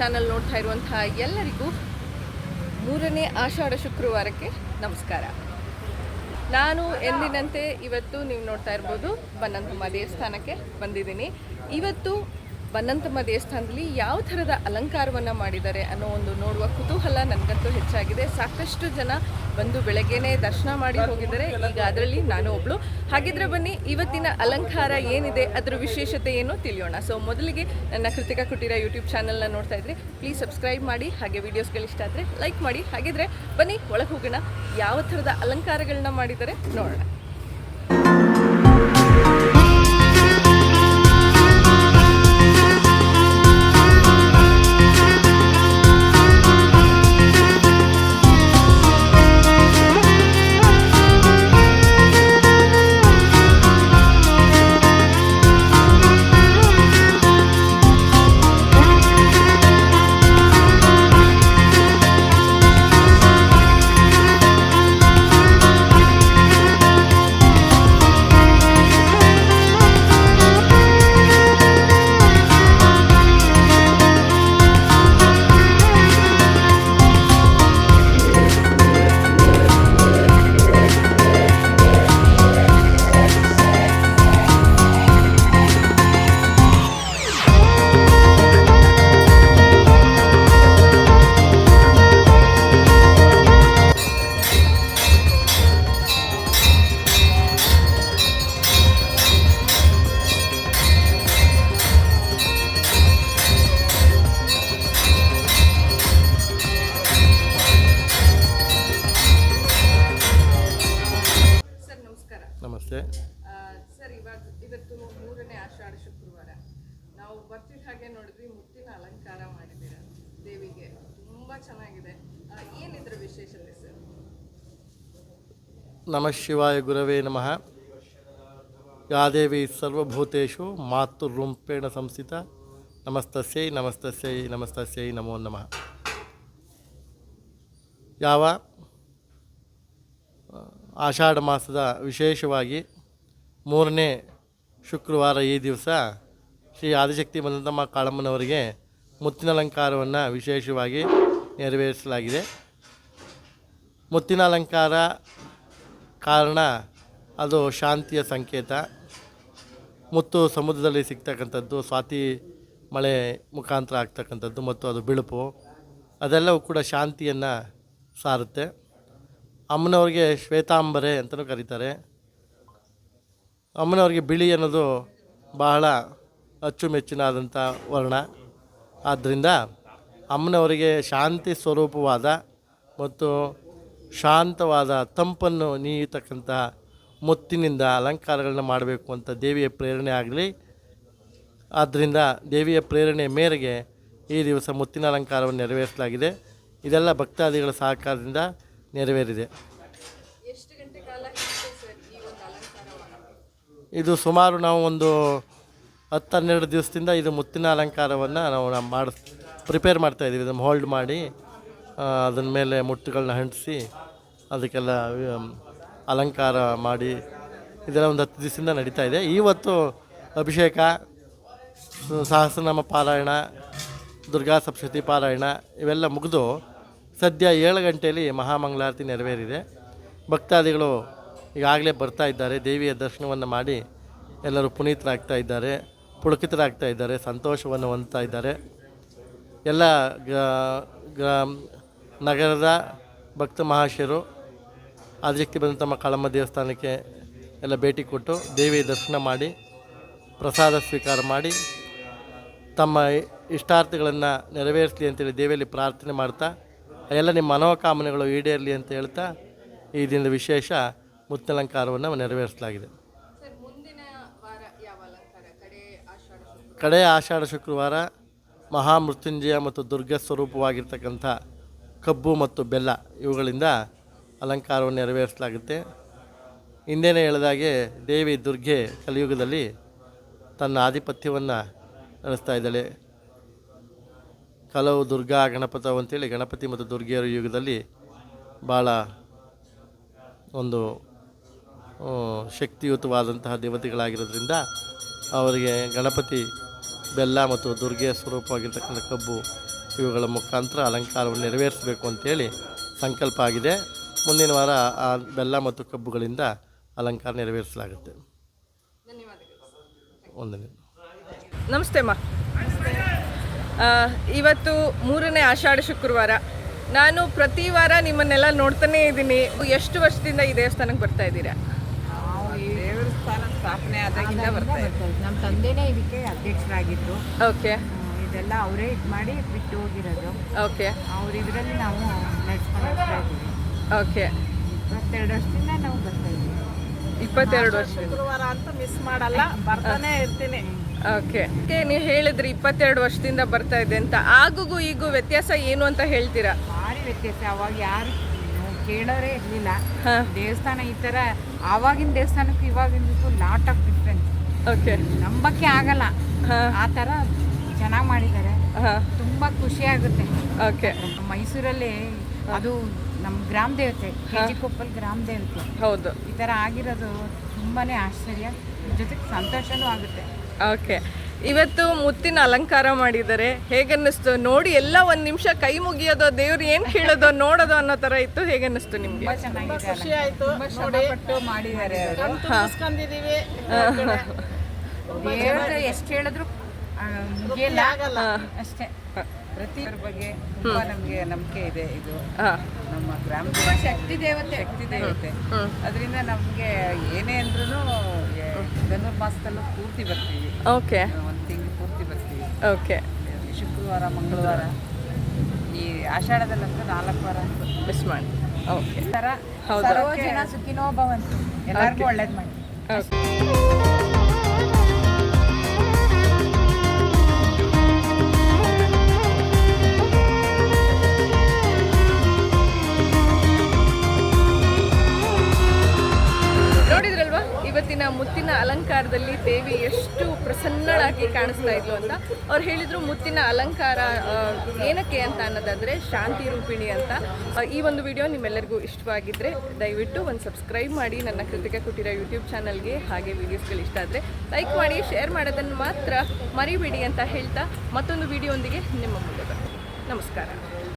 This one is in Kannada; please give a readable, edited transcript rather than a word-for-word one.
ಚಾನಲ್ ನೋಡ್ತಾ ಇರುವಂತಹ ಎಲ್ಲರಿಗೂ ಮೂರನೇ ಆಷಾಢ ಶುಕ್ರವಾರಕ್ಕೆ ನಮಸ್ಕಾರ. ನಾನು ಎಂದಿನಂತೆ ಇವತ್ತು ನೀವು ನೋಡ್ತಾ ಇರ್ಬೋದು ಬನ್ನಂತಮ್ಮ ದೇವಸ್ಥಾನಕ್ಕೆ ಬಂದಿದ್ದೀನಿ. ಇವತ್ತು ಬನ್ನಂತಮ್ಮ ದೇವಸ್ಥಾನದಲ್ಲಿ ಯಾವ ಥರದ ಅಲಂಕಾರವನ್ನು ಮಾಡಿದ್ದಾರೆ ಅನ್ನೋ ಒಂದು ನೋಡುವ ಕುತೂಹಲ ನನಗಂತೂ ಹೆಚ್ಚಾಗಿದೆ. ಸಾಕಷ್ಟು ಜನ ಬಂದು ಬೆಳಗ್ಗೆನೇ ದರ್ಶನ ಮಾಡಿ ಹೋಗಿದ್ದಾರೆ. ಈಗ ಅದರಲ್ಲಿ ನಾನು ಒಬ್ಳು. ಹಾಗಿದ್ರೆ ಬನ್ನಿ ಇವತ್ತಿನ ಅಲಂಕಾರ ಏನಿದೆ, ಅದರ ವಿಶೇಷತೆ ಏನು ತಿಳಿಯೋಣ. ಸೊ ಮೊದಲಿಗೆ ನನ್ನ ಕೃತಿಕಾ ಕುಟೀರ ಯೂಟ್ಯೂಬ್ ಚಾನಲ್ನ ನೋಡ್ತಾ ಇದ್ರಿ, ಪ್ಲೀಸ್ ಸಬ್ಸ್ಕ್ರೈಬ್ ಮಾಡಿ, ಹಾಗೆ ವೀಡಿಯೋಸ್ಗಳು ಇಷ್ಟ ಆದರೆ ಲೈಕ್ ಮಾಡಿ. ಹಾಗಿದ್ರೆ ಬನ್ನಿ ಒಳಗೆ ಹೋಗೋಣ, ಯಾವ ಥರದ ಅಲಂಕಾರಗಳನ್ನ ಮಾಡಿದ್ದಾರೆ ನೋಡೋಣ. ನಮಸ್ತೆ ಸರ್, ಇವತ್ತು ಮೂರನೇ ಆಷಾಢ ಶುಕ್ರವಾರ. ನಾವು ಬರ್ತಿದ್ದ ಹಾಗೆ ನೋಡಿದ್ವಿ, ಮುತ್ತಿನ ಅಲಂಕಾರ ಮಾಡಿದ್ದೀರ ದೇವಿಗೆ, ತುಂಬಾ ಚೆನ್ನಾಗಿದೆ. ಏನಿದ್ರ ವಿಶೇಷತೆ ಸರ್? ನಮಃ ಶಿವಾಯ ಗುರವೇ ನಮಃ. ಯಾ ದೇವಿ ಸರ್ವಭೂತೇಷು ಮಾತೃರೂಪೇಣ ಸಂಸ್ಥಿತ ನಮಸ್ತಸ್ಯೈ ನಮಸ್ತಸ್ಯೈ ನಮಸ್ತಸ್ಯೈ ನಮೋ ನಮಃ. ಯಾವ ಆಷಾಢ ಮಾಸದ ವಿಶೇಷವಾಗಿ ಮೂರನೇ ಶುಕ್ರವಾರ ಈ ದಿವಸ ಶ್ರೀ ಆದಿಶಕ್ತಿ ಬನ್ನಂತಮ್ಮ ಕಾಳಮ್ಮನವರಿಗೆ ಮುತ್ತಿನ ಅಲಂಕಾರವನ್ನು ವಿಶೇಷವಾಗಿ ನೆರವೇರಿಸಲಾಗಿದೆ. ಮುತ್ತಿನ ಅಲಂಕಾರ ಕಾರಣ ಅದು ಶಾಂತಿಯ ಸಂಕೇತ. ಮುತ್ತು ಸಮುದ್ರದಲ್ಲಿ ಸಿಗ್ತಕ್ಕಂಥದ್ದು, ಸ್ವಾತಿ ಮಳೆ ಮುಖಾಂತರ ಆಗ್ತಕ್ಕಂಥದ್ದು, ಮತ್ತು ಅದು ಬಿಳುಪು, ಅದೆಲ್ಲವೂ ಕೂಡ ಶಾಂತಿಯನ್ನು ಸಾರುತ್ತೆ. ಅಮ್ಮನವ್ರಿಗೆ ಶ್ವೇತಾಂಬರೆ ಅಂತಲೂ ಕರೀತಾರೆ. ಅಮ್ಮನವ್ರಿಗೆ ಬಿಳಿ ಅನ್ನೋದು ಬಹಳ ಅಚ್ಚುಮೆಚ್ಚಿನಾದಂಥ ವರ್ಣ. ಆದ್ದರಿಂದ ಅಮ್ಮನವರಿಗೆ ಶಾಂತಿ ಸ್ವರೂಪವಾದ ಮತ್ತು ಶಾಂತವಾದ ತಂಪನ್ನು ನೀಯತಕ್ಕಂಥ ಮುತ್ತಿನಿಂದ ಅಲಂಕಾರಗಳನ್ನ ಮಾಡಬೇಕು ಅಂತ ದೇವಿಯ ಪ್ರೇರಣೆ ಆಗಲಿ. ಆದ್ದರಿಂದ ದೇವಿಯ ಪ್ರೇರಣೆ ಮೇರೆಗೆ ಈ ದಿವಸ ಮುತ್ತಿನ ಅಲಂಕಾರವನ್ನು ನೆರವೇರಿಸಲಾಗಿದೆ. ಇದೆಲ್ಲ ಭಕ್ತಾದಿಗಳ ಸಹಕಾರದಿಂದ ನೆರವೇರಿದೆ. ಎಷ್ಟು ಗಂಟೆ ಕಾಲ ಸರ್ ಈ ಒಂದು ಅಲಂಕಾರ? ಇದು ಸುಮಾರು ನಾವು ಒಂದು 10-12 ದಿವಸದಿಂದ ಇದು ಮುತ್ತಿನ ಅಲಂಕಾರವನ್ನು ನಾವು ಪ್ರಿಪೇರ್ ಮಾಡ್ತಾಯಿದ್ದೀವಿ. ಇದನ್ನು ಹೋಲ್ಡ್ ಮಾಡಿ ಅದರ ಮೇಲೆ ಮುತ್ತುಗಳನ್ನ ಅಂಟಿಸಿ ಅದಕ್ಕೆಲ್ಲ ಅಲಂಕಾರ ಮಾಡಿ ಇದೆಲ್ಲ ಒಂದು 10 ದಿವಸದಿಂದ ನಡೀತಾ ಇದೆ. ಇವತ್ತು ಅಭಿಷೇಕ, ಸಹಸ್ರನಾಮ ಪಾರಾಯಣ, ದುರ್ಗಾ ಸಪ್ತಶತಿ ಪಾರಾಯಣ ಇವೆಲ್ಲ ಮುಗಿದು ಸದ್ಯ 7 ಗಂಟೆಯಲ್ಲಿ ಮಹಾಮಂಗಳಾರತಿ ನೆರವೇರಿದೆ. ಭಕ್ತಾದಿಗಳು ಈಗಾಗಲೇ ಬರ್ತಾ ಇದ್ದಾರೆ. ದೇವಿಯ ದರ್ಶನವನ್ನು ಮಾಡಿ ಎಲ್ಲರೂ ಪುನೀತರಾಗ್ತಾ ಇದ್ದಾರೆ, ಪುಳಕಿತರಾಗ್ತಾ ಇದ್ದಾರೆ, ಸಂತೋಷವನ್ನು ಹೊಂದ್ತಾ ಇದ್ದಾರೆ. ಎಲ್ಲ ನಗರದ ಭಕ್ತ ಮಹಾಶಯರು ಆದಿಶಕ್ತಿ ಬನ್ನಂತಮ್ಮ ಕಾಳಮ್ಮ ದೇವಸ್ಥಾನಕ್ಕೆ ಎಲ್ಲ ಭೇಟಿ ಕೊಟ್ಟು ದೇವಿಯ ದರ್ಶನ ಮಾಡಿ ಪ್ರಸಾದ ಸ್ವೀಕಾರ ಮಾಡಿ ತಮ್ಮ ಇಷ್ಟಾರ್ಥಗಳನ್ನು ನೆರವೇರಿಸಲಿ ಅಂತೇಳಿ ದೇವಿಯಲ್ಲಿ ಪ್ರಾರ್ಥನೆ ಮಾಡ್ತಾ, ಎಲ್ಲ ನಿಮ್ಮ ಮನೋಕಾಮನೆಗಳು ಈಡೇರಲಿ ಅಂತ ಹೇಳ್ತಾ ಈ ದಿನದ ವಿಶೇಷ ಮುತ್ತಲಂಕಾರವನ್ನು ನೆರವೇರಿಸಲಾಗಿದೆ. ಕಡೆಯ ಆಷಾಢ ಶುಕ್ರವಾರ ಮಹಾಮೃತ್ಯುಂಜಯ ಮತ್ತು ದುರ್ಗ ಸ್ವರೂಪವಾಗಿರ್ತಕ್ಕಂಥ ಕಬ್ಬು ಮತ್ತು ಬೆಲ್ಲ ಇವುಗಳಿಂದ ಅಲಂಕಾರವನ್ನು ನೆರವೇರಿಸಲಾಗುತ್ತೆ. ಹಿಂದೆಯೇ ಹೇಳಿದಾಗೆ ದೇವಿ ದುರ್ಗೆ ಕಲಿಯುಗದಲ್ಲಿ ತನ್ನ ಆಧಿಪತ್ಯವನ್ನು ನಡೆಸ್ತಾ ಇದ್ದಾಳೆ. ಕಲವು ದುರ್ಗಾ ಗಣಪತವು ಅಂತೇಳಿ ಗಣಪತಿ ಮತ್ತು ದುರ್ಗೆಯರ ಯುಗದಲ್ಲಿ ಭಾಳ ಒಂದು ಶಕ್ತಿಯುತವಾದಂತಹ ದೇವತೆಗಳಾಗಿರೋದ್ರಿಂದ ಅವರಿಗೆ ಗಣಪತಿ ಬೆಲ್ಲ ಮತ್ತು ದುರ್ಗೆಯ ಸ್ವರೂಪವಾಗಿರ್ತಕ್ಕಂಥ ಕಬ್ಬು ಇವುಗಳ ಮುಖಾಂತರ ಅಲಂಕಾರವನ್ನು ನೆರವೇರಿಸಬೇಕು ಅಂತೇಳಿ ಸಂಕಲ್ಪ ಆಗಿದೆ. ಮುಂದಿನ ವಾರ ಆ ಬೆಲ್ಲ ಮತ್ತು ಕಬ್ಬುಗಳಿಂದ ಅಲಂಕಾರ ನೆರವೇರಿಸಲಾಗುತ್ತೆ. ವಂದನೆ. ನಮಸ್ತೆ ಅಮ್ಮ. ಇವತ್ತು 3ನೇ ಆಷಾಢ ಶುಕ್ರವಾರ. ನಾನು ಪ್ರತಿ ವಾರ ನಿಮ್ಮನ್ನೆಲ್ಲ ನೋಡ್ತಾನೇ ಇದ್ದೀನಿ. ಎಷ್ಟು ವರ್ಷದಿಂದ ಈ ದೇವಸ್ಥಾನಕ್ಕೆ ಬರ್ತಾ ಇದ್ದೀರಾ? ನಾವು ಈ ದೇವಸ್ಥಾನ ಸ್ಥಾಪನೆ ಆದಾಗಿಂದ ಬರ್ತಾ ಇದ್ದೀವಿ. ನಮ್ಮ ತಂದೆನೇ ಇದಕ್ಕೆ ಅಧ್ಯಕ್ಷರಾಗಿದ್ದು. ಓಕೆ. ಇದೆಲ್ಲ ಅವರೇ ಇದು ಮಾಡಿ ಬಿಟ್ಟು ಹೋಗಿರೋದು. ಓಕೆ. ಅವ್ರ ಇದರಲ್ಲಿ ನಾವು ನಡ್ಸ್ಕೊಂಡು ಹೋಗ್ತಾ ಇದ್ದೀವಿ. ಓಕೆ. 22 ವರ್ಷದಿಂದ ನಾವು ಬರ್ತಾ ಇದ್ದೀವಿ. 22 ವರ್ಷ. ಶುಕ್ರವಾರ ಅಂತ ಮಿಸ್ ಮಾಡಲ್ಲ, ಬರ್ತಾನೆ ಇರ್ತೀನಿ. ಓಕೆ. ನೀವು ಹೇಳಿದ್ರಿ 22 ವರ್ಷದಿಂದ ಬರ್ತಾ ಇದೆ ಅಂತ. ಆಗುಗೂ ಈಗೂ ವ್ಯತ್ಯಾಸ ಏನು ಅಂತ ಹೇಳ್ತೀರಾ? ಭಾರಿ ವ್ಯತ್ಯಾಸ. ಅವಾಗ ಯಾರು ಕೇಳೋರೇ ಇರಲಿಲ್ಲ. ದೇವಸ್ಥಾನ ಈ ಥರ ಆವಾಗಿನ ದೇವಸ್ಥಾನಕ್ಕೂ ಇವಾಗಿಂದಕ್ಕೂ ಲಾಟ್ ಆಫ್ ಡಿಫ್ರೆನ್ಸ್. ಓಕೆ. ನಂಬಕ್ಕೆ ಆಗಲ್ಲ, ಆ ಥರ ಚೆನ್ನಾಗಿ ಮಾಡಿದ್ದಾರೆ. ತುಂಬ ಖುಷಿ ಆಗುತ್ತೆ. ಓಕೆ. ಮೈಸೂರಲ್ಲಿ ಅದು ನಮ್ಮ ಗ್ರಾಮ ದೇವತೆ, ಕೆಜಿಕೊಪ್ಪಲ್ ಗ್ರಾಮ ದೇವತೆ. ಹೌದು. ಈ ಥರ ಆಗಿರೋದು ತುಂಬಾ ಆಶ್ಚರ್ಯ, ಜೊತೆಗೆ ಸಂತೋಷನೂ ಆಗುತ್ತೆ. ಓಕೆ. ಇವತ್ತು ಮುತ್ತಿನ ಅಲಂಕಾರ ಮಾಡಿದ್ದಾರೆ. ಹೇಗನ್ನಿಸ್ತು ನೋಡಿ? ಎಲ್ಲ ಒಂದು ನಿಮಿಷ ಕೈ ಮುಗಿಯೋದು, ದೇವ್ರು ಏನು ಕೇಳೋದು ನೋಡೋದು ಅನ್ನೋ ಥರ ಇತ್ತು. ಹೇಗನ್ನಿಸ್ತು ನಿಮಗೆ? ತುಂಬ ಚೆನ್ನಾಗಿದೆ. ಖುಷಿ ಆಯಿತು. ತುಂಬ ಶ್ರಮಪಟ್ಟು ಮಾಡಿದ್ದಾರೆ. ದೇವ್ರ ಎಷ್ಟು ಹೇಳಿದ್ರು ಮುಗಿಯಲ್ಲ ಅಷ್ಟೇ. ಪ್ರತಿಯೊಬ್ಬರ ಬಗ್ಗೆ ತುಂಬ ನಮಗೆ ನಂಬಿಕೆ ಇದೆ. ಇದು ನಮ್ಮ ಗ್ರಾಮ ಶಕ್ತಿ ದೇವತೆ ಅದರಿಂದ ನಮಗೆ ಏನೇ ಅಂದ್ರೂ ಧನುರ್ಮಾಸದಲ್ಲೂ ಪೂರ್ತಿ ಬರ್ತೀವಿ. ಓಕೆ. ಒಂದು ತಿಂಗಳು ಪೂರ್ತಿ ಬರ್ತೀವಿ. ಓಕೆ. ಶುಕ್ರವಾರ, ಮಂಗಳವಾರ, ಈ ಆಷಾಢದಲ್ಲಂತೂ 4 ವಾರ ಮಿಸ್ ಮಾಡಿ. ಓಕೆ. ಈ ಥರ ಸರ್ವ ಜನ ಸುಖಿನೋ ಭವಂತು, ಎಲ್ಲರಿಗೂ ಒಳ್ಳೇದು ಮಾಡಿ. ನೋಡಿದ್ರಲ್ವಾ ಇವತ್ತಿನ ಮುತ್ತಿನ ಅಲಂಕಾರದಲ್ಲಿ ದೇವಿ ಎಷ್ಟು ಪ್ರಸನ್ನಳಾಗಿ ಕಾಣಿಸ್ತಾ ಇದ್ಲು ಅಂತ. ಅವ್ರು ಹೇಳಿದ್ರು ಮುತ್ತಿನ ಅಲಂಕಾರ ಏನಕ್ಕೆ ಅಂತ ಅನ್ನೋದಾದರೆ ಶಾಂತಿ ರೂಪಿಣಿ ಅಂತ. ಈ ಒಂದು ವಿಡಿಯೋ ನಿಮ್ಮೆಲ್ಲರಿಗೂ ಇಷ್ಟವಾಗಿದ್ದರೆ ದಯವಿಟ್ಟು ಒಂದು ಸಬ್ಸ್ಕ್ರೈಬ್ ಮಾಡಿ ನನ್ನ ಕೃತಿಕ ಕುಟೀರ ಯೂಟ್ಯೂಬ್ ಚಾನಲ್ಗೆ. ಹಾಗೆ ವೀಡಿಯೋಸ್ಗಳು ಇಷ್ಟ ಆದರೆ ಲೈಕ್ ಮಾಡಿ, ಶೇರ್ ಮಾಡೋದನ್ನು ಮಾತ್ರ ಮರಿಬೇಡಿ ಅಂತ ಹೇಳ್ತಾ ಮತ್ತೊಂದು ವಿಡಿಯೋ ಒಂದಿಗೆ ನಿಮ್ಮ ಮುಂದೆ ಬರ್ತೀನಿ. ನಮಸ್ಕಾರ.